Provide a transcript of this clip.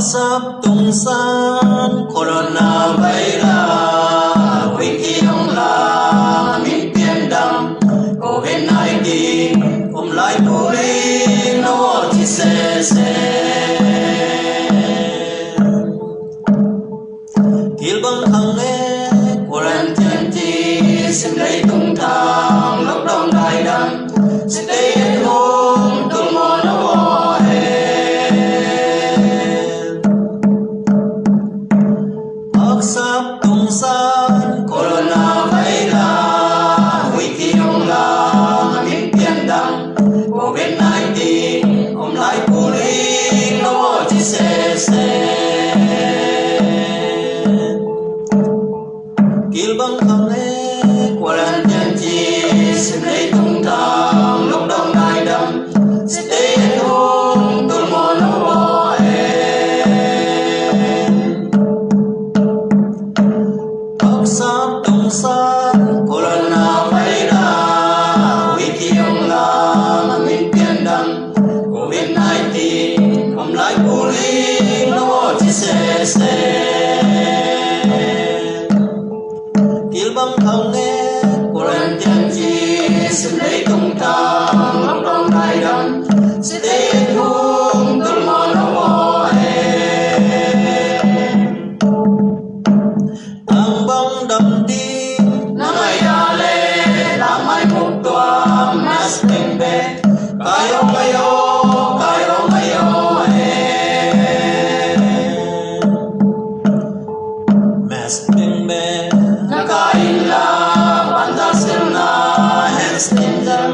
sắp tung san corona virus quỷ thiêng là miền biển đầm COVID-19 lại bùi nó chỉ xe kill băng hằng nghe quarantine chỉ xin lấy tung thang lúc đông đại đầm stay at home tung mò nó sắp tung san corona virus quỷ thiêng là miền biển đầm COVID-19 lại bùi nó chỉ xe kill băng hằng nghe quarantine chỉ xin lấy tung thang lúc đông đại đầm stay at home tung mò nó sắp tung san corona virus quỷ thiêng là miền biển đầm COVID-19 lại bùi nó chỉ xe kill băng hằng nghe quarantine chỉ xin lấy tung thang lúc đông đại đầm stay at home tung mò nó ang băng đầm đi nắng ngày đã lệ làm ai một tua mas tembe kayo mas tembe nakaila pantasin na hands in them